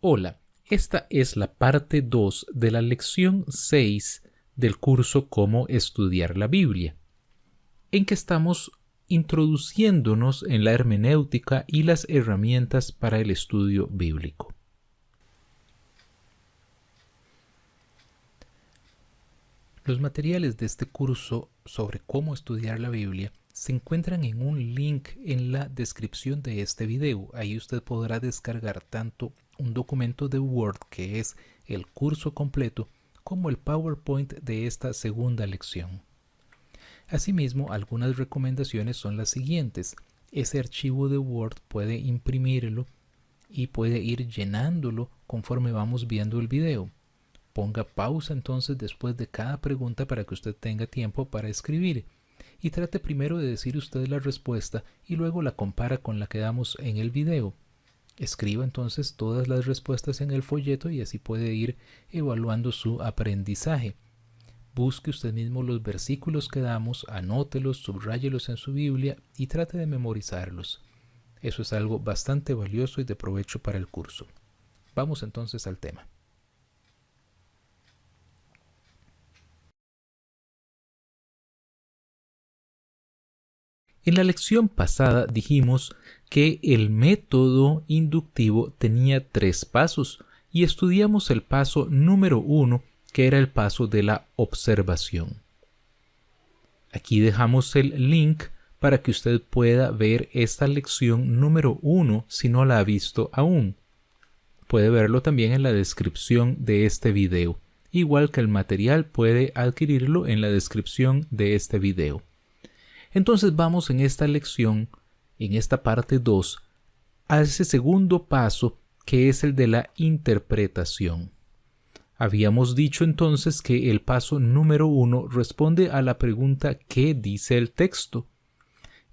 Hola, esta es la parte 2 de la lección 6 del curso Cómo estudiar la Biblia, en que estamos introduciéndonos en la hermenéutica y las herramientas para el estudio bíblico. Los materiales de este curso sobre cómo estudiar la Biblia se encuentran en un link en la descripción de este video. Ahí usted podrá descargar tanto un documento de Word, que es el curso completo, como el PowerPoint de esta segunda lección. Asimismo, algunas recomendaciones son las siguientes. Ese archivo de Word puede imprimirlo y puede ir llenándolo conforme vamos viendo el video. Ponga pausa entonces después de cada pregunta para que usted tenga tiempo para escribir. Y trate primero de decir usted la respuesta y luego la compara con la que damos en el video. Escriba entonces todas las respuestas en el folleto y así puede ir evaluando su aprendizaje. Busque usted mismo los versículos que damos, anótelos, subráyelos en su Biblia y trate de memorizarlos. Eso es algo bastante valioso y de provecho para el curso. Vamos entonces al tema. En la lección pasada dijimos que el método inductivo tenía 3 pasos y estudiamos el paso número 1, que era el paso de la observación. Aquí dejamos el link para que usted pueda ver esta lección número 1 si no la ha visto aún. Puede verlo también en la descripción de este video, igual que el material puede adquirirlo en la descripción de este video. Entonces vamos en esta lección, en esta parte 2, a ese segundo paso que es el de la interpretación. Habíamos dicho entonces que el paso número 1 responde a la pregunta ¿qué dice el texto?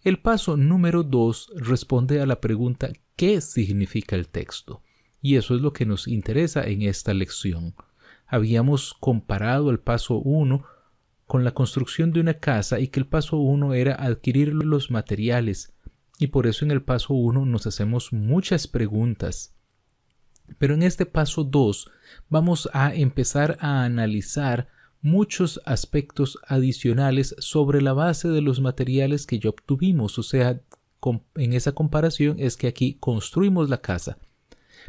El paso número 2 responde a la pregunta ¿qué significa el texto? Y eso es lo que nos interesa en esta lección. Habíamos comparado el paso 1 con la construcción de una casa y que el paso 1 era adquirir los materiales, y por eso en el paso 1 nos hacemos muchas preguntas. Pero en este paso 2 vamos a empezar a analizar muchos aspectos adicionales sobre la base de los materiales que ya obtuvimos, o sea, en esa comparación es que aquí construimos la casa,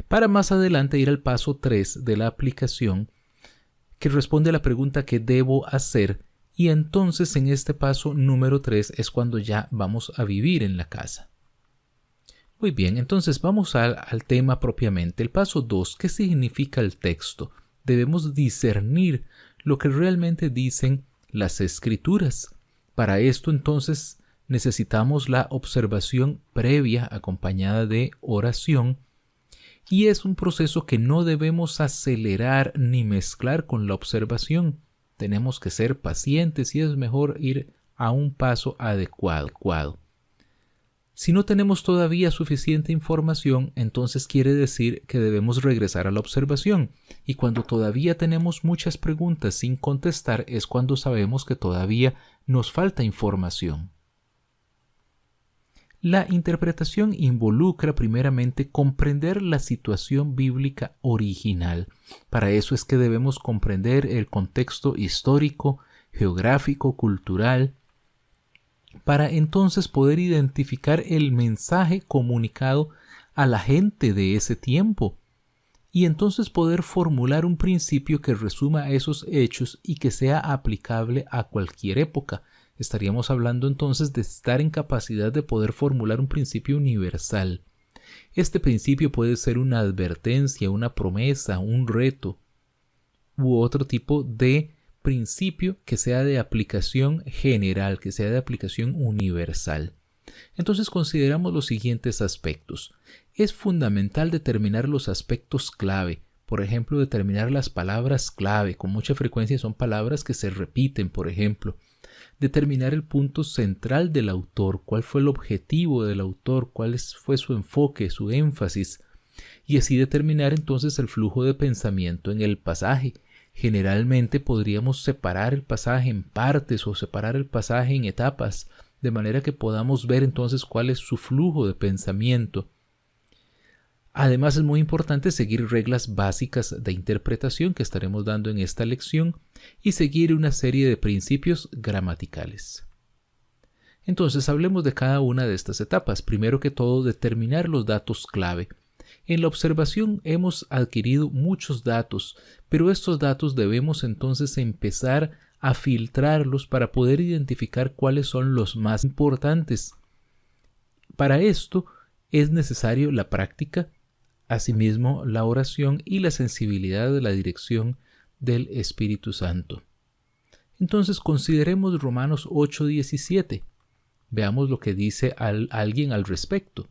para más adelante ir al paso 3 de la aplicación, que responde a la pregunta ¿qué debo hacer? Y entonces en este paso número 3 es cuando ya vamos a vivir en la casa. Muy bien, entonces vamos al tema propiamente. El paso 2, ¿qué significa el texto? Debemos discernir lo que realmente dicen las escrituras. Para esto entonces necesitamos la observación previa acompañada de oración. Y es un proceso que no debemos acelerar ni mezclar con la observación. Tenemos que ser pacientes y es mejor ir a un paso adecuado. Si no tenemos todavía suficiente información, entonces quiere decir que debemos regresar a la observación. Y cuando todavía tenemos muchas preguntas sin contestar es cuando sabemos que todavía nos falta información. La interpretación involucra primeramente comprender la situación bíblica original. Para eso es que debemos comprender el contexto histórico, geográfico, cultural, para entonces poder identificar el mensaje comunicado a la gente de ese tiempo y entonces poder formular un principio que resuma esos hechos y que sea aplicable a cualquier época. Estaríamos hablando entonces de estar en capacidad de poder formular un principio universal. Este principio puede ser una advertencia, una promesa, un reto u otro tipo de principio que sea de aplicación general, que sea de aplicación universal. Entonces consideramos los siguientes aspectos. Es fundamental determinar los aspectos clave. Por ejemplo, determinar las palabras clave. Con mucha frecuencia son palabras que se repiten, por ejemplo. Determinar el punto central del autor, cuál fue el objetivo del autor, cuál fue su enfoque, su énfasis, y así determinar entonces el flujo de pensamiento en el pasaje. Generalmente podríamos separar el pasaje en partes o separar el pasaje en etapas, de manera que podamos ver entonces cuál es su flujo de pensamiento. Además, es muy importante seguir reglas básicas de interpretación que estaremos dando en esta lección y seguir una serie de principios gramaticales. Entonces, hablemos de cada una de estas etapas. Primero que todo, determinar los datos clave. En la observación hemos adquirido muchos datos, pero estos datos debemos entonces empezar a filtrarlos para poder identificar cuáles son los más importantes. Para esto es necesario la práctica, asimismo la oración y la sensibilidad de la dirección del Espíritu Santo. Entonces consideremos Romanos 8:17. Veamos lo que dice alguien al respecto.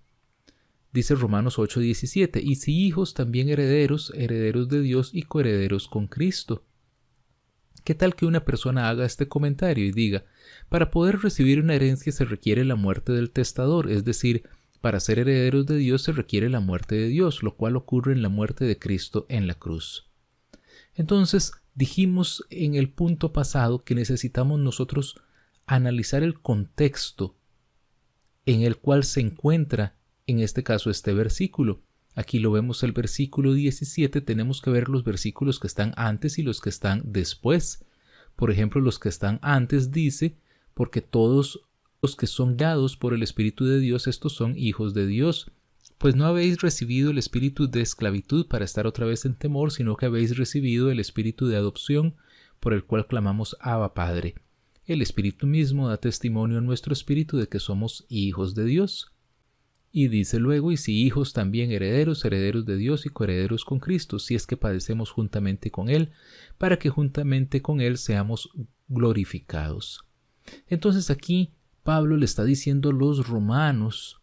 Dice Romanos 8:17, y si hijos también herederos, herederos de Dios y coherederos con Cristo. ¿Qué tal que una persona haga este comentario y diga, para poder recibir una herencia se requiere la muerte del testador, es decir, para ser herederos de Dios se requiere la muerte de Dios, lo cual ocurre en la muerte de Cristo en la cruz? Entonces, dijimos en el punto pasado que necesitamos nosotros analizar el contexto en el cual se encuentra, en este caso, este versículo. Aquí lo vemos el versículo 17, tenemos que ver los versículos que están antes y los que están después. Por ejemplo, los que están antes dice, porque todos los que son dados por el Espíritu de Dios, estos son hijos de Dios. Pues no habéis recibido el espíritu de esclavitud para estar otra vez en temor, sino que habéis recibido el espíritu de adopción, por el cual clamamos Abba Padre. El Espíritu mismo da testimonio a nuestro espíritu de que somos hijos de Dios. Y dice luego, y si hijos también herederos, herederos de Dios y coherederos con Cristo, si es que padecemos juntamente con Él, para que juntamente con Él seamos glorificados. Entonces aquí Pablo le está diciendo a los romanos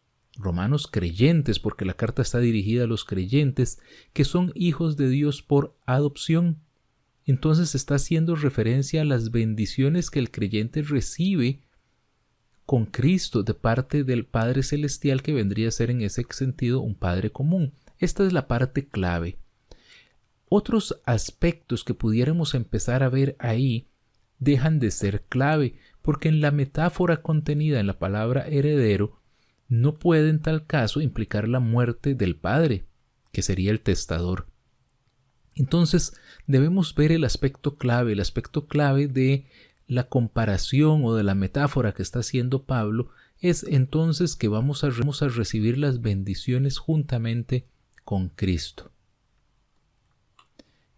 creyentes, porque la carta está dirigida a los creyentes, que son hijos de Dios por adopción. Entonces está haciendo referencia a las bendiciones que el creyente recibe con Cristo de parte del Padre Celestial, que vendría a ser en ese sentido un Padre común. Esta es la parte clave. Otros aspectos que pudiéramos empezar a ver ahí dejan de ser clave, porque en la metáfora contenida en la palabra heredero no puede en tal caso implicar la muerte del padre, que sería el testador. Entonces debemos ver el aspecto clave de la comparación o de la metáfora que está haciendo Pablo es entonces que vamos a recibir las bendiciones juntamente con Cristo.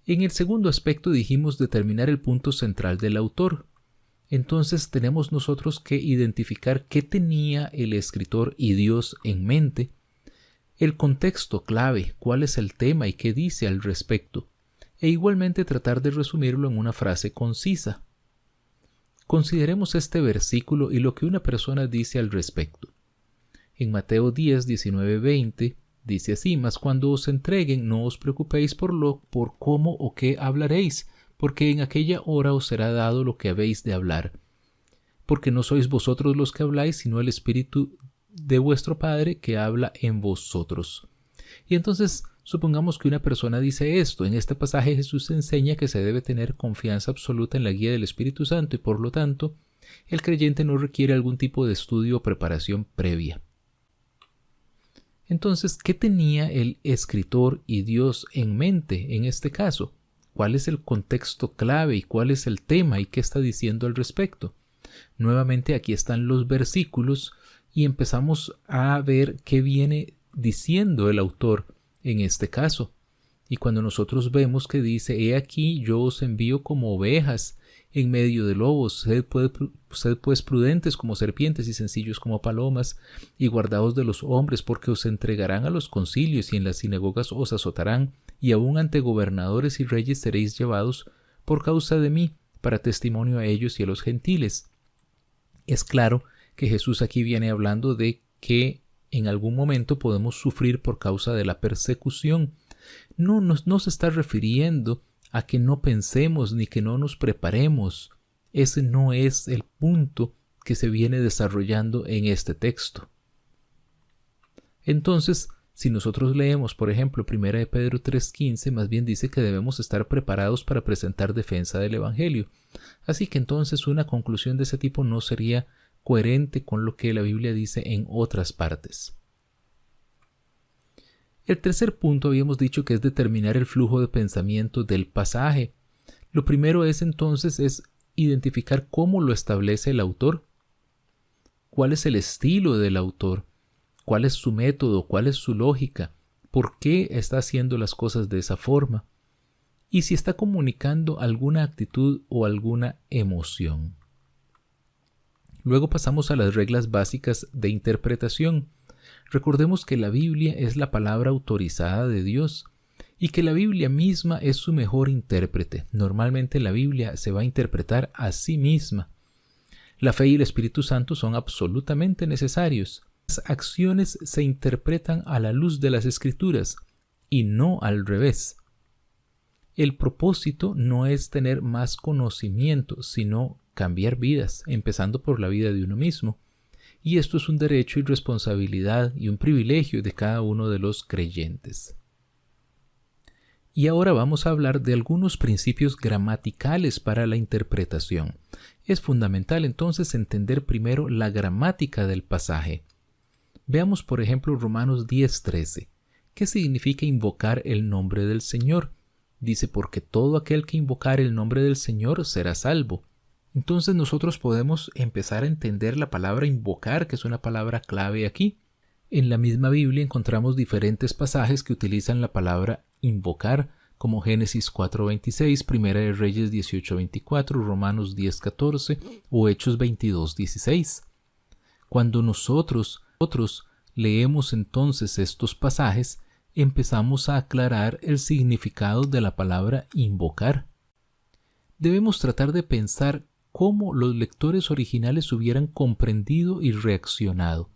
En el segundo aspecto dijimos determinar el punto central del autor. Entonces tenemos nosotros que identificar qué tenía el escritor y Dios en mente, el contexto clave, cuál es el tema y qué dice al respecto, e igualmente tratar de resumirlo en una frase concisa. Consideremos este versículo y lo que una persona dice al respecto. En Mateo 10, 19, 20 dice así: mas cuando os entreguen no os preocupéis por cómo o qué hablaréis, porque en aquella hora os será dado lo que habéis de hablar. Porque no sois vosotros los que habláis, sino el Espíritu de vuestro Padre que habla en vosotros. Y entonces, supongamos que una persona dice esto. En este pasaje Jesús enseña que se debe tener confianza absoluta en la guía del Espíritu Santo y por lo tanto, el creyente no requiere algún tipo de estudio o preparación previa. Entonces, ¿qué tenía el escritor y Dios en mente en este caso? ¿Cuál es el contexto clave y cuál es el tema y qué está diciendo al respecto? Nuevamente aquí están los versículos y empezamos a ver qué viene diciendo el autor en este caso. Y cuando nosotros vemos que dice: he aquí yo os envío como ovejas en medio de lobos, sed pues prudentes como serpientes y sencillos como palomas, y guardaos de los hombres, porque os entregarán a los concilios y en las sinagogas os azotarán, y aun ante gobernadores y reyes seréis llevados por causa de mí, para testimonio a ellos y a los gentiles. Es claro que Jesús aquí viene hablando de que en algún momento podemos sufrir por causa de la persecución. No se está refiriendo a que no pensemos ni que no nos preparemos. Ese no es el punto que se viene desarrollando en este texto. Entonces, si nosotros leemos, por ejemplo, 1 Pedro 3:15, más bien dice que debemos estar preparados para presentar defensa del Evangelio. Así que entonces una conclusión de ese tipo no sería coherente con lo que la Biblia dice en otras partes. El tercer punto habíamos dicho que es determinar el flujo de pensamiento del pasaje. Lo primero es entonces identificar cómo lo establece el autor, cuál es el estilo del autor, cuál es su método, cuál es su lógica, por qué está haciendo las cosas de esa forma y si está comunicando alguna actitud o alguna emoción. Luego pasamos a las reglas básicas de interpretación. Recordemos que la Biblia es la palabra autorizada de Dios y que la Biblia misma es su mejor intérprete. Normalmente la Biblia se va a interpretar a sí misma. La fe y el Espíritu Santo son absolutamente necesarios. Las acciones se interpretan a la luz de las Escrituras y no al revés. El propósito no es tener más conocimiento, sino cambiar vidas, empezando por la vida de uno mismo. Y esto es un derecho y responsabilidad y un privilegio de cada uno de los creyentes. Y ahora vamos a hablar de algunos principios gramaticales para la interpretación. Es fundamental entonces entender primero la gramática del pasaje. Veamos por ejemplo Romanos 10:13. ¿Qué significa invocar el nombre del Señor? Dice, porque todo aquel que invocar el nombre del Señor será salvo. Entonces nosotros podemos empezar a entender la palabra invocar, que es una palabra clave aquí. En la misma Biblia encontramos diferentes pasajes que utilizan la palabra invocar, como Génesis 4:26, Primera de Reyes 18:24, Romanos 10:14 o Hechos 22:16. Cuando nosotros leemos entonces estos pasajes, empezamos a aclarar el significado de la palabra invocar. Debemos tratar de pensar cómo los lectores originales hubieran comprendido y reaccionado.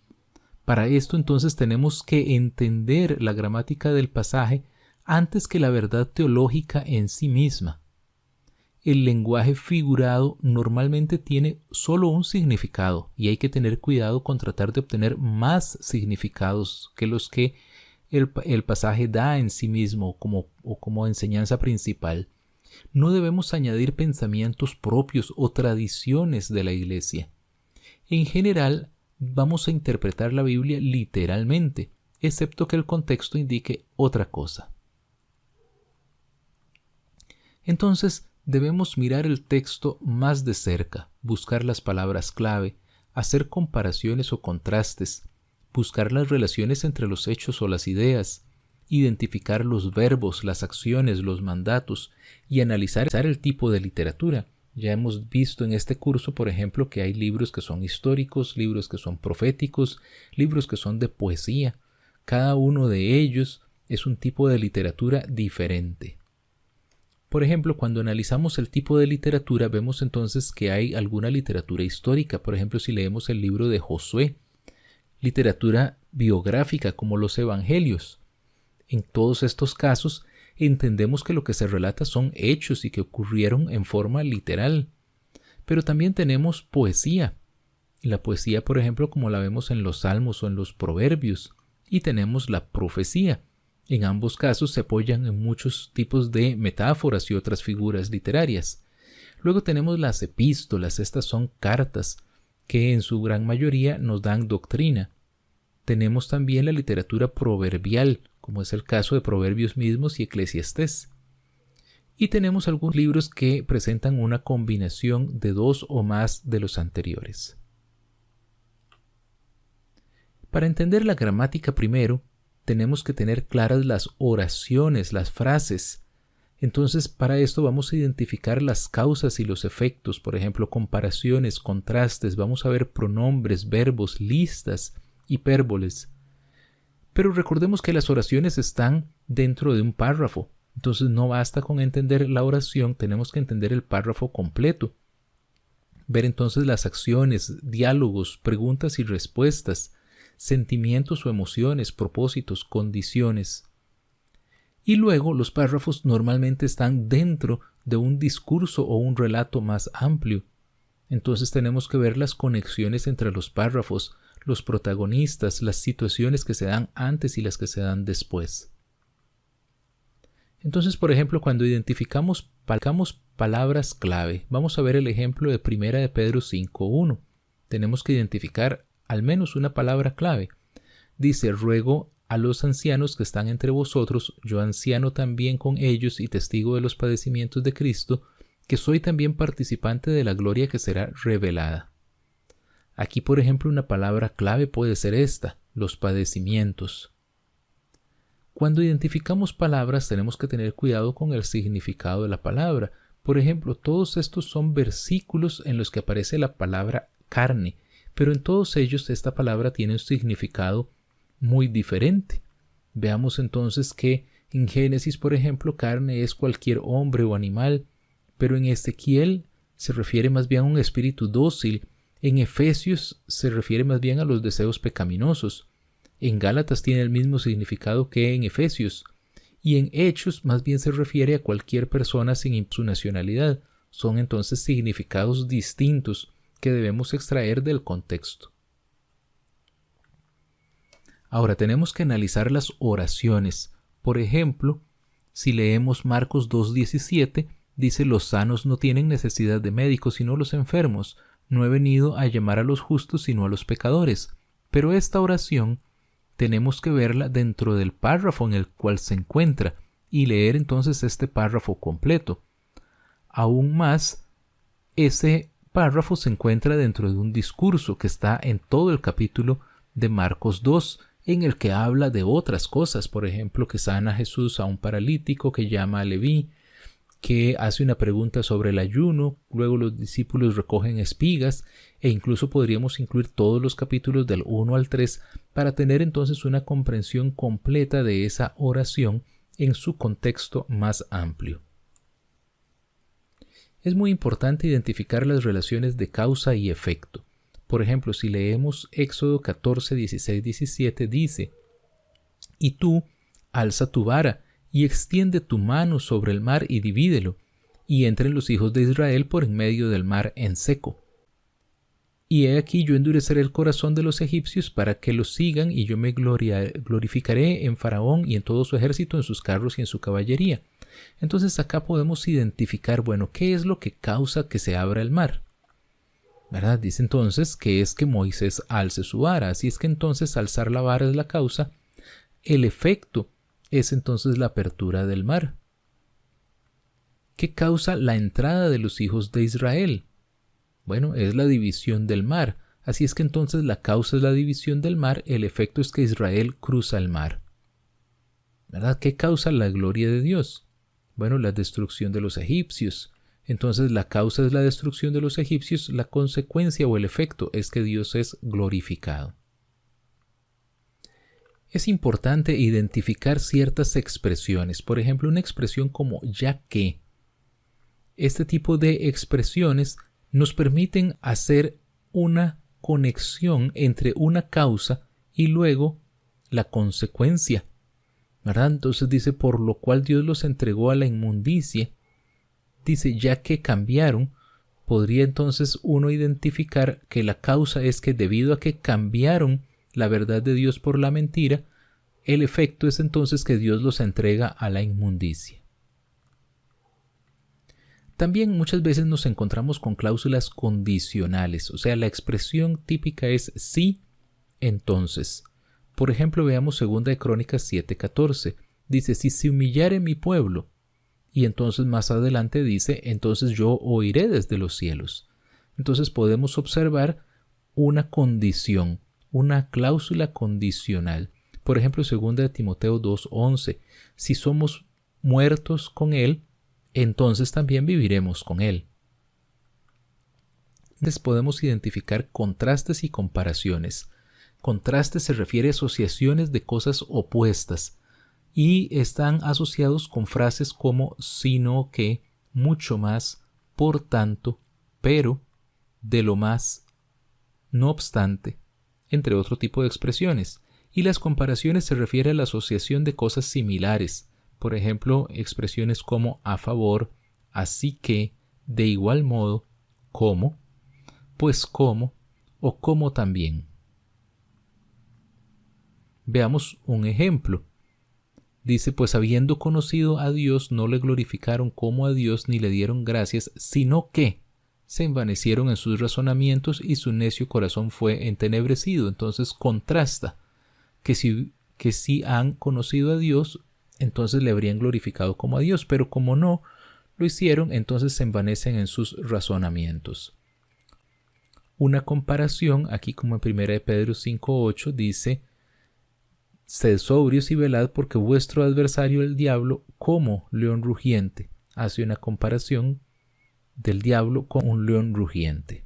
Para esto entonces tenemos que entender la gramática del pasaje antes que la verdad teológica en sí misma. El lenguaje figurado normalmente tiene solo un significado y hay que tener cuidado con tratar de obtener más significados que los que el pasaje da en sí mismo como enseñanza principal. No debemos añadir pensamientos propios o tradiciones de la Iglesia. En general, vamos a interpretar la Biblia literalmente, excepto que el contexto indique otra cosa. Entonces, debemos mirar el texto más de cerca, buscar las palabras clave, hacer comparaciones o contrastes, buscar las relaciones entre los hechos o las ideas, identificar los verbos, las acciones, los mandatos y analizar el tipo de literatura. Ya hemos visto en este curso, por ejemplo, que hay libros que son históricos, libros que son proféticos, libros que son de poesía. Cada uno de ellos es un tipo de literatura diferente. Por ejemplo, cuando analizamos el tipo de literatura, vemos entonces que hay alguna literatura histórica. Por ejemplo, si leemos el libro de Josué, literatura biográfica como los evangelios. En todos estos casos, entendemos que lo que se relata son hechos y que ocurrieron en forma literal. Pero también tenemos poesía. La poesía, por ejemplo, como la vemos en los Salmos o en los Proverbios. Y tenemos la profecía. En ambos casos se apoyan en muchos tipos de metáforas y otras figuras literarias. Luego tenemos las epístolas. Estas son cartas que en su gran mayoría nos dan doctrina. Tenemos también la literatura proverbial, como es el caso de Proverbios mismos y Eclesiastés. Y tenemos algunos libros que presentan una combinación de dos o más de los anteriores. Para entender la gramática primero, tenemos que tener claras las oraciones, las frases. Entonces, para esto vamos a identificar las causas y los efectos, por ejemplo, comparaciones, contrastes, vamos a ver pronombres, verbos, listas, hipérboles. Pero recordemos que las oraciones están dentro de un párrafo. Entonces no basta con entender la oración, tenemos que entender el párrafo completo. Ver entonces las acciones, diálogos, preguntas y respuestas, sentimientos o emociones, propósitos, condiciones. Y luego los párrafos normalmente están dentro de un discurso o un relato más amplio. Entonces tenemos que ver las conexiones entre los párrafos, los protagonistas, las situaciones que se dan antes y las que se dan después. Entonces, por ejemplo, cuando identificamos palabras clave, vamos a ver el ejemplo de 1 de Pedro 5:1. Tenemos que identificar al menos una palabra clave. Dice, ruego a los ancianos que están entre vosotros, yo anciano también con ellos y testigo de los padecimientos de Cristo, que soy también participante de la gloria que será revelada. Aquí, por ejemplo, una palabra clave puede ser esta, los padecimientos. Cuando identificamos palabras tenemos que tener cuidado con el significado de la palabra. Por ejemplo, todos estos son versículos en los que aparece la palabra carne, pero en todos ellos esta palabra tiene un significado muy diferente. Veamos entonces que en Génesis, por ejemplo, carne es cualquier hombre o animal, pero en Ezequiel se refiere más bien a un espíritu dócil. En Efesios se refiere más bien a los deseos pecaminosos. En Gálatas tiene el mismo significado que en Efesios. Y en Hechos más bien se refiere a cualquier persona sin su nacionalidad. Son entonces significados distintos que debemos extraer del contexto. Ahora tenemos que analizar las oraciones. Por ejemplo, si leemos Marcos 2:17, dice: los sanos no tienen necesidad de médicos sino los enfermos. No he venido a llamar a los justos sino a los pecadores. Pero esta oración tenemos que verla dentro del párrafo en el cual se encuentra y leer entonces este párrafo completo. Aún más, ese párrafo se encuentra dentro de un discurso que está en todo el capítulo de Marcos 2, en el que habla de otras cosas, por ejemplo, que sana Jesús a un paralítico, que llama a Leví, que hace una pregunta sobre el ayuno, luego los discípulos recogen espigas, e incluso podríamos incluir todos los capítulos del 1 al 3 para tener entonces una comprensión completa de esa oración en su contexto más amplio. Es muy importante identificar las relaciones de causa y efecto. Por ejemplo, si leemos Éxodo 14, 16, 17, dice: y tú alza tu vara y extiende tu mano sobre el mar y divídelo, y entren los hijos de Israel por en medio del mar en seco. Y he aquí yo endureceré el corazón de los egipcios para que los sigan, y yo me glorificaré en Faraón y en todo su ejército, en sus carros y en su caballería. Entonces acá podemos identificar, bueno, ¿qué es lo que causa que se abra el mar? ¿Verdad? Dice entonces que es que Moisés alce su vara, así es que entonces alzar la vara es la causa. El efecto es entonces la apertura del mar. ¿Qué causa la entrada de los hijos de Israel? Bueno, es la división del mar. Así es que entonces la causa es la división del mar, el efecto es que Israel cruza el mar. ¿Verdad? ¿Qué causa la gloria de Dios? Bueno, la destrucción de los egipcios. Entonces la causa es la destrucción de los egipcios, la consecuencia o el efecto es que Dios es glorificado. Es importante identificar ciertas expresiones, por ejemplo, una expresión como ya que. Este tipo de expresiones nos permiten hacer una conexión entre una causa y luego la consecuencia, ¿verdad? Entonces dice, por lo cual Dios los entregó a la inmundicia. Dice, ya que cambiaron, podría entonces uno identificar que la causa es que debido a que cambiaron la verdad de Dios por la mentira, el efecto es entonces que Dios los entrega a la inmundicia. También muchas veces nos encontramos con cláusulas condicionales, o sea, la expresión típica es sí, entonces. Por ejemplo, veamos 2 de Crónicas 7:14. Dice, si se humillare mi pueblo, y entonces más adelante dice, entonces yo oiré desde los cielos. Entonces podemos observar una condición, una cláusula condicional. Por ejemplo, 2 de Timoteo 2:11, si somos muertos con él, entonces también viviremos con él. Entonces podemos identificar contrastes y comparaciones. Contrastes se refiere a asociaciones de cosas opuestas y están asociados con frases como sino que, mucho más, por tanto, pero, de lo más, no obstante, entre otro tipo de expresiones. Y las comparaciones se refiere a la asociación de cosas similares. Por ejemplo, expresiones como a favor, así que, de igual modo, como, pues como o como también. Veamos un ejemplo. Dice, pues habiendo conocido a Dios, no le glorificaron como a Dios ni le dieron gracias, sino que se envanecieron en sus razonamientos y su necio corazón fue entenebrecido. Entonces contrasta que si que si han conocido a Dios, entonces le habrían glorificado como a Dios, pero como no lo hicieron, entonces se envanecen en sus razonamientos. Una comparación, aquí como en 1 de Pedro 5:8 dice: sed sobrios y velad, porque vuestro adversario el diablo, como león rugiente. Hace una comparación del diablo con un león rugiente.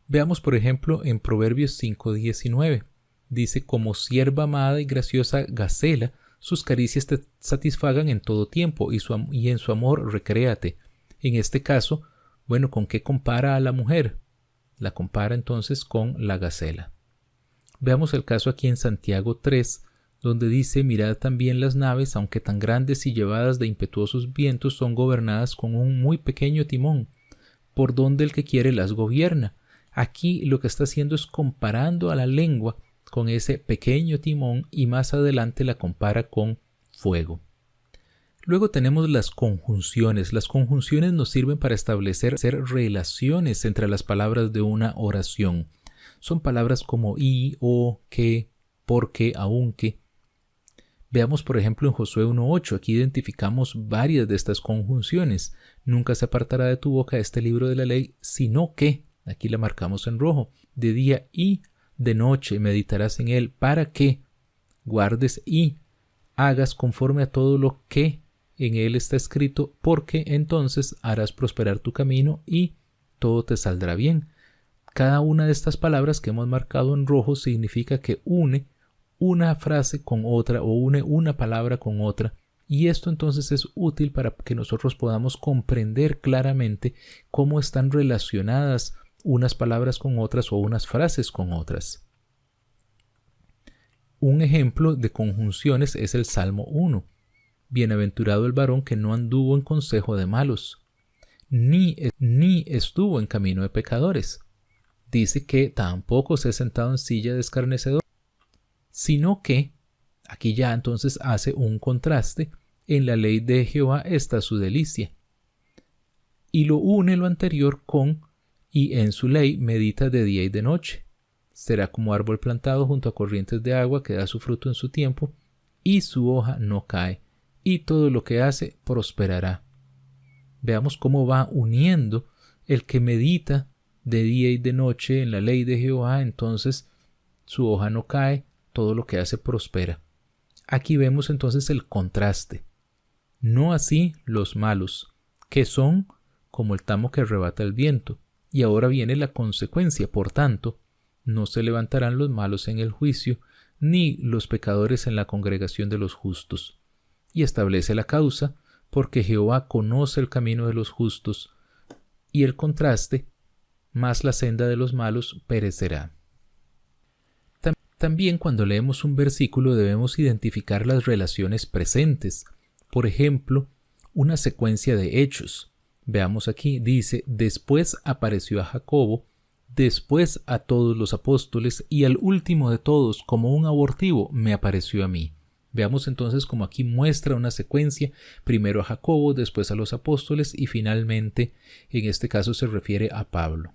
Veamos por ejemplo en Proverbios 5:19. Dice: como sierva amada y graciosa gacela, sus caricias te satisfagan en todo tiempo, y en su amor recréate. En este caso, bueno, ¿con qué compara a la mujer? La compara entonces con la gacela. Veamos el caso aquí en Santiago 3, donde dice: mirad también las naves, aunque tan grandes y llevadas de impetuosos vientos, son gobernadas con un muy pequeño timón, por donde el que quiere las gobierna. Aquí lo que está haciendo es comparando a la lengua con ese pequeño timón, y más adelante la compara con fuego. Luego tenemos las conjunciones. Las conjunciones nos sirven para establecer relaciones entre las palabras de una oración. Son palabras como y, o, que, porque, aunque. Veamos por ejemplo en Josué 1:8. Aquí identificamos varias de estas conjunciones. Nunca se apartará de tu boca este libro de la ley, sino que, aquí la marcamos en rojo, de día y de noche meditarás en él, para que guardes y hagas conforme a todo lo que en él está escrito, porque entonces harás prosperar tu camino y todo te saldrá bien. Cada una de estas palabras que hemos marcado en rojo significa que une una frase con otra, o une una palabra con otra, y esto entonces es útil para que nosotros podamos comprender claramente cómo están relacionadas unas palabras con otras o unas frases con otras. Un ejemplo de conjunciones es el Salmo 1. Bienaventurado el varón que no anduvo en consejo de malos, ni estuvo en camino de pecadores. Dice que tampoco se ha sentado en silla de escarnecedor, sino que, aquí ya entonces hace un contraste: en la ley de Jehová está su delicia. Y lo une lo anterior con: y en su ley medita de día y de noche. Será como árbol plantado junto a corrientes de agua, que da su fruto en su tiempo, y su hoja no cae, y todo lo que hace prosperará. Veamos cómo va uniendo el que medita de día y de noche en la ley de Jehová, entonces su hoja no cae, todo lo que hace prospera. Aquí vemos entonces el contraste. No así los malos, que son como el tamo que arrebata el viento. Y ahora viene la consecuencia: por tanto, no se levantarán los malos en el juicio, ni los pecadores en la congregación de los justos. Y establece la causa: porque Jehová conoce el camino de los justos, y el contraste: mas la senda de los malos perecerá. También cuando leemos un versículo debemos identificar las relaciones presentes. Por ejemplo, una secuencia de hechos. Veamos aquí, dice: después apareció a Jacobo, después a todos los apóstoles, y al último de todos, como un abortivo, me apareció a mí. Veamos entonces cómo aquí muestra una secuencia: primero a Jacobo, después a los apóstoles, y finalmente, en este caso se refiere a Pablo.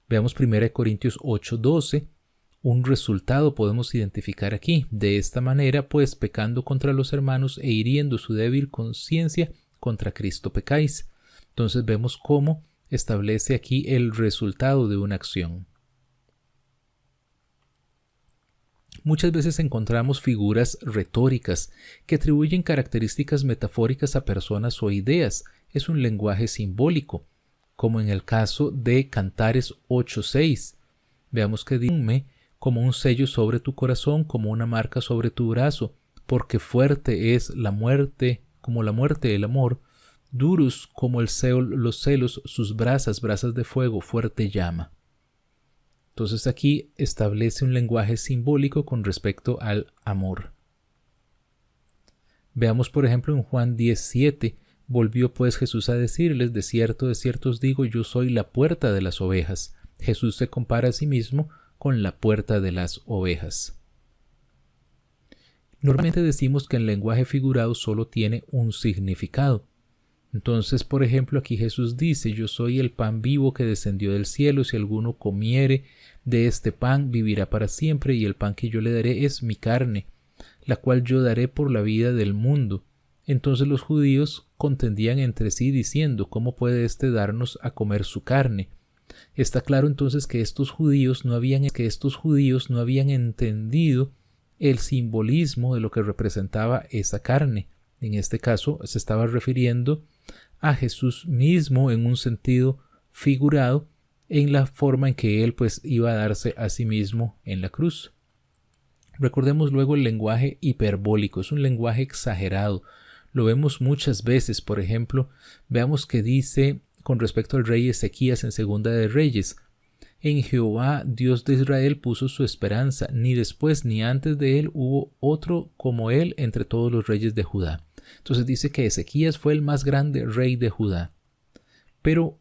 Veamos 1 Corintios 8:12. Un resultado podemos identificar aquí: de esta manera, pues, pecando contra los hermanos e hiriendo su débil conciencia, contra Cristo pecáis. Entonces vemos cómo establece aquí el resultado de una acción. Muchas veces encontramos figuras retóricas que atribuyen características metafóricas a personas o ideas. Es un lenguaje simbólico, como en el caso de Cantares 8:6. Veamos que dice: como un sello sobre tu corazón, como una marca sobre tu brazo, porque fuerte es la muerte, como la muerte el amor, duros como los celos, sus brasas de fuego, fuerte llama. Entonces aquí establece un lenguaje simbólico con respecto al amor. Veamos por ejemplo en Juan 10:7. Volvió pues Jesús a decirles: de cierto os digo, yo soy la puerta de las ovejas. Jesús se compara a sí mismo con la puerta de las ovejas. Normalmente decimos que el lenguaje figurado solo tiene un significado. Entonces, por ejemplo, aquí Jesús dice: yo soy el pan vivo que descendió del cielo, si alguno comiere de este pan vivirá para siempre, y el pan que yo le daré es mi carne, la cual yo daré por la vida del mundo. Entonces los judíos contendían entre sí diciendo: ¿cómo puede éste darnos a comer su carne? Está claro entonces que estos judíos no habían entendido el simbolismo de lo que representaba esa carne. En este caso se estaba refiriendo a Jesús mismo en un sentido figurado, en la forma en que él pues iba a darse a sí mismo en la cruz. Recordemos luego el lenguaje hiperbólico, es un lenguaje exagerado. Lo vemos muchas veces. Por ejemplo, veamos que dice con respecto al rey Ezequías en Segunda de Reyes: en Jehová, Dios de Israel, puso su esperanza, ni después ni antes de él hubo otro como él entre todos los reyes de Judá. Entonces dice que Ezequías fue el más grande rey de Judá. Pero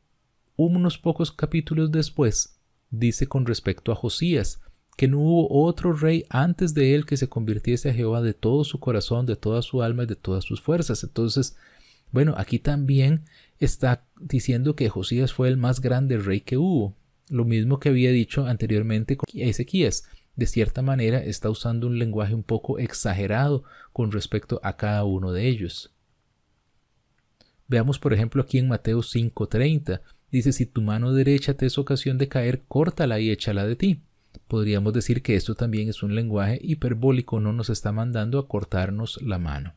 unos pocos capítulos después dice con respecto a Josías que no hubo otro rey antes de él que se convirtiese a Jehová de todo su corazón, de toda su alma y de todas sus fuerzas. Entonces, bueno, aquí también está diciendo que Josías fue el más grande rey que hubo. Lo mismo que había dicho anteriormente con Ezequías. De cierta manera está usando un lenguaje un poco exagerado con respecto a cada uno de ellos. Veamos por ejemplo aquí en Mateo 5:30. Dice: si tu mano derecha te es ocasión de caer, córtala y échala de ti. Podríamos decir que esto también es un lenguaje hiperbólico, no nos está mandando a cortarnos la mano.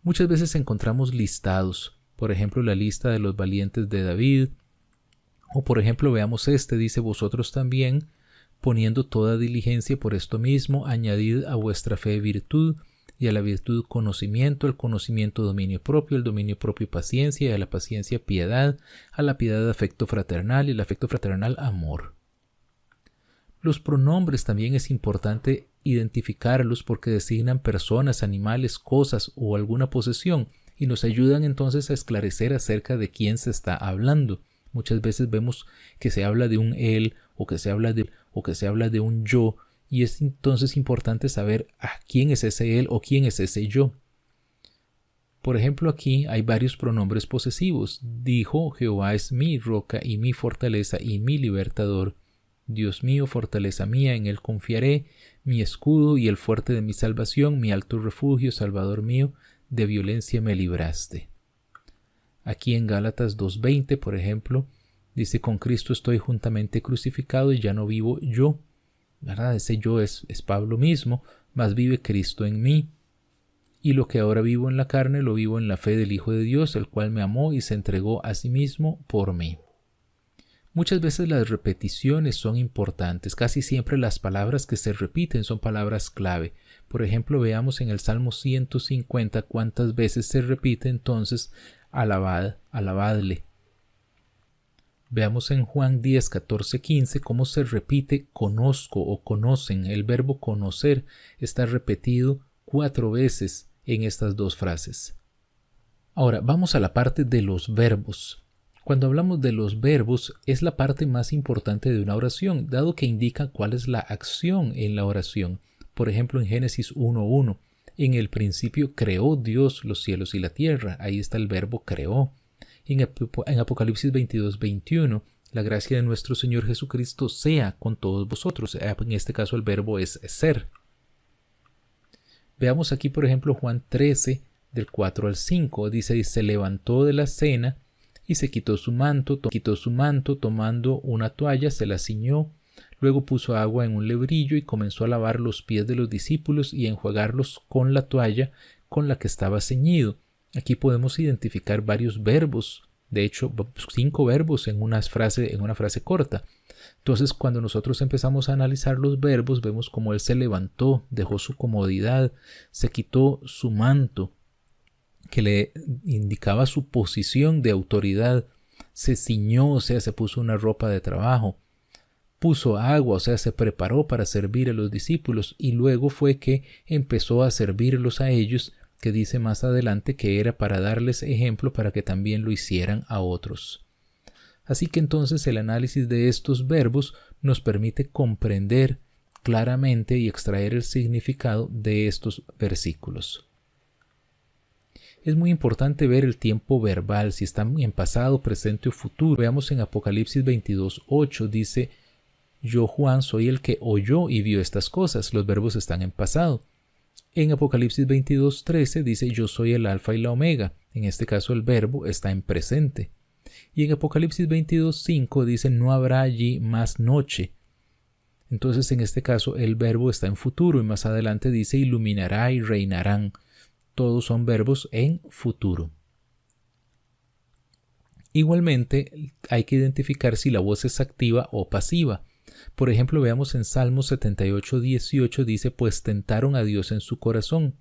Muchas veces encontramos listados, por ejemplo la lista de los valientes de David, o por ejemplo veamos dice: vosotros también, poniendo toda diligencia por esto mismo, añadid a vuestra fe virtud, y a la virtud conocimiento, al conocimiento dominio propio, el dominio propio paciencia, y a la paciencia piedad, a la piedad afecto fraternal, y al afecto fraternal amor. Los pronombres también es importante identificarlos porque designan personas, animales, cosas o alguna posesión, y nos ayudan entonces a esclarecer acerca de quién se está hablando. Muchas veces vemos que se habla de un él, o que se habla de un yo, y es entonces importante saber a quién es ese él o quién es ese yo. Por ejemplo, aquí hay varios pronombres posesivos. Dijo: Jehová es mi roca y mi fortaleza y mi libertador. Dios mío, fortaleza mía, en él confiaré, mi escudo y el fuerte de mi salvación, mi alto refugio, Salvador mío, de violencia me libraste. Aquí en Gálatas 2:20, por ejemplo, dice: con Cristo estoy juntamente crucificado y ya no vivo yo, ¿verdad? Ese yo es Pablo mismo, mas vive Cristo en mí. Y lo que ahora vivo en la carne, lo vivo en la fe del Hijo de Dios, el cual me amó y se entregó a sí mismo por mí. Muchas veces las repeticiones son importantes. Casi siempre las palabras que se repiten son palabras clave. Por ejemplo, veamos en el Salmo 150 cuántas veces se repite entonces alabad, alabadle. Veamos en Juan 10, 14, 15 cómo se repite conozco o conocen. El verbo conocer está repetido 4 veces en estas dos frases. Ahora vamos a la parte de los verbos. Cuando hablamos de los verbos es la parte más importante de una oración, dado que indica cuál es la acción en la oración. Por ejemplo, en Génesis 1:1, en el principio creó Dios los cielos y la tierra. Ahí está el verbo creó. En Apocalipsis 22:21, la gracia de nuestro Señor Jesucristo sea con todos vosotros. En este caso el verbo es ser. Veamos aquí por ejemplo Juan 13 del 4 al 5. Dice: y se levantó de la cena y se quitó su manto, tomando una toalla se la ciñó, luego puso agua en un lebrillo y comenzó a lavar los pies de los discípulos y a enjuagarlos con la toalla con la que estaba ceñido. Aquí podemos identificar varios verbos, de hecho 5 verbos en una frase corta. Entonces cuando nosotros empezamos a analizar los verbos vemos como él se levantó, dejó su comodidad, se quitó su manto que le indicaba su posición de autoridad, se ciñó, o sea, se puso una ropa de trabajo, puso agua, o sea, se preparó para servir a los discípulos y luego fue que empezó a servirlos a ellos, que dice más adelante que era para darles ejemplo para que también lo hicieran a otros. Así que entonces el análisis de estos verbos nos permite comprender claramente y extraer el significado de estos versículos. Es muy importante ver el tiempo verbal, si están en pasado, presente o futuro. Veamos en Apocalipsis 22:8, dice: yo, Juan, soy el que oyó y vio estas cosas. Los verbos están en pasado. En Apocalipsis 22:13 dice: yo soy el alfa y la omega. En este caso el verbo está en presente. Y en Apocalipsis 22:5 dice: no habrá allí más noche. Entonces en este caso el verbo está en futuro, y más adelante dice: iluminará y reinarán. Todos son verbos en futuro. Igualmente hay que identificar si la voz es activa o pasiva. Por ejemplo, veamos en Salmos 78:18, dice: pues tentaron a Dios en su corazón.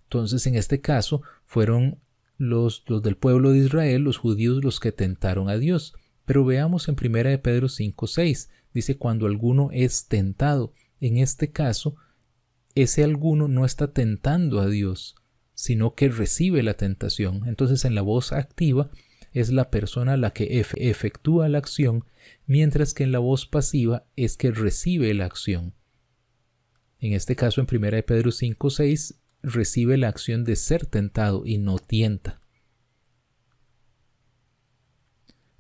Entonces en este caso fueron los del pueblo de Israel, los judíos, los que tentaron a Dios. Pero veamos en 1 de Pedro 5:6, dice: cuando alguno es tentado. En este caso, ese alguno no está tentando a Dios, sino que recibe la tentación. Entonces en la voz activa es la persona la que efectúa la acción, mientras que en la voz pasiva es que recibe la acción. En este caso, en 1 de Pedro 5:6, recibe la acción de ser tentado y no tienta.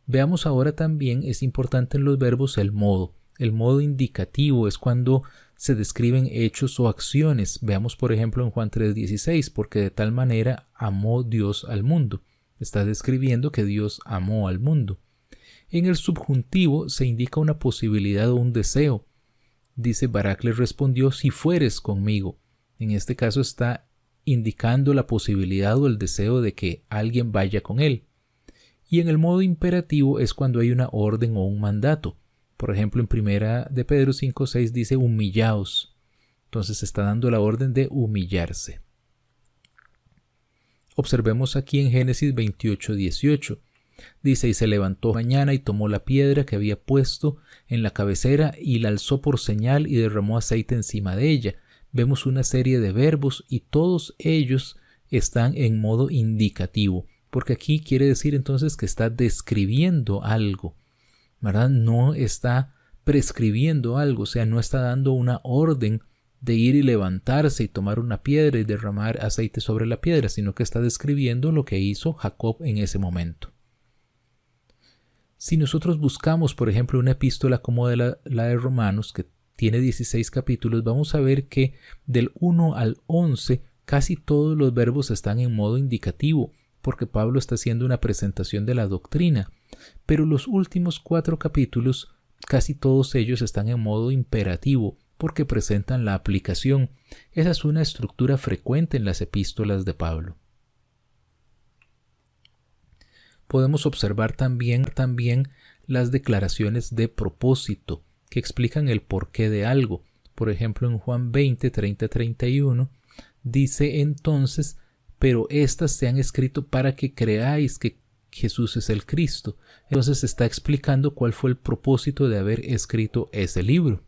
Veamos ahora también, es importante en los verbos el modo. El modo indicativo es cuando se describen hechos o acciones. Veamos por ejemplo en Juan 3:16, porque de tal manera amó Dios al mundo. Está describiendo que Dios amó al mundo. En el subjuntivo se indica una posibilidad o un deseo. Dice: Barak le respondió: si fueres conmigo. En este caso está indicando la posibilidad o el deseo de que alguien vaya con él. Y en el modo imperativo es cuando hay una orden o un mandato. Por ejemplo, en 1 de Pedro 5:6 dice: humillaos. Entonces está dando la orden de humillarse. Observemos aquí en Génesis 28:18. Dice: y se levantó mañana y tomó la piedra que había puesto en la cabecera y la alzó por señal y derramó aceite encima de ella. Vemos una serie de verbos y todos ellos están en modo indicativo, porque aquí quiere decir entonces que está describiendo algo, ¿verdad? No está prescribiendo algo, o sea, no está dando una orden de ir y levantarse y tomar una piedra y derramar aceite sobre la piedra, sino que está describiendo lo que hizo Jacob en ese momento. Si nosotros buscamos, por ejemplo, una epístola como la de Romanos, que tiene 16 capítulos, vamos a ver que del 1 al 11 casi todos los verbos están en modo indicativo, porque Pablo está haciendo una presentación de la doctrina. Pero los últimos 4 capítulos, casi todos ellos están en modo imperativo, porque presentan la aplicación. Esa es una estructura frecuente en las epístolas de Pablo. Podemos observar también las declaraciones de propósito, que explican el porqué de algo. Por ejemplo, en Juan 20:30-31, dice entonces: pero estas se han escrito para que creáis que Jesús es el Cristo. Entonces está explicando cuál fue el propósito de haber escrito ese libro.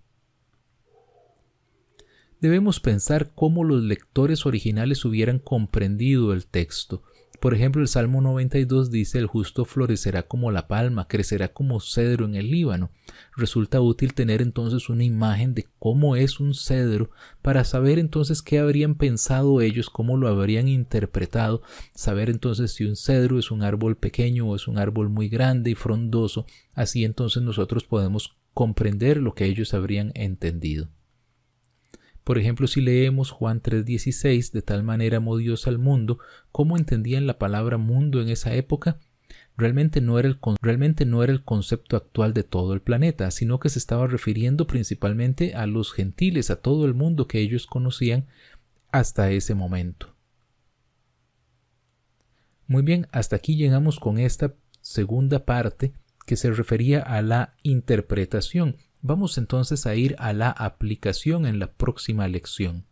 Debemos pensar cómo los lectores originales hubieran comprendido el texto. Por ejemplo, el Salmo 92 dice: el justo florecerá como la palma, crecerá como cedro en el Líbano. Resulta útil tener entonces una imagen de cómo es un cedro para saber entonces qué habrían pensado ellos, cómo lo habrían interpretado, saber entonces si un cedro es un árbol pequeño o es un árbol muy grande y frondoso. Así entonces nosotros podemos comprender lo que ellos habrían entendido. Por ejemplo, si leemos Juan 3:16, de tal manera amó Dios al mundo, ¿cómo entendían la palabra mundo en esa época? Realmente no era el concepto actual de todo el planeta, sino que se estaba refiriendo principalmente a los gentiles, a todo el mundo que ellos conocían hasta ese momento. Muy bien, hasta aquí llegamos con esta segunda parte que se refería a la interpretación. Vamos entonces a ir a la aplicación en la próxima lección.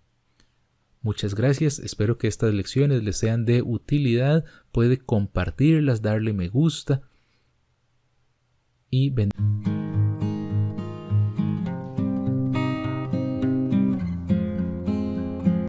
Muchas gracias, espero que estas lecciones les sean de utilidad. Puede compartirlas, darle me gusta y bendiciones.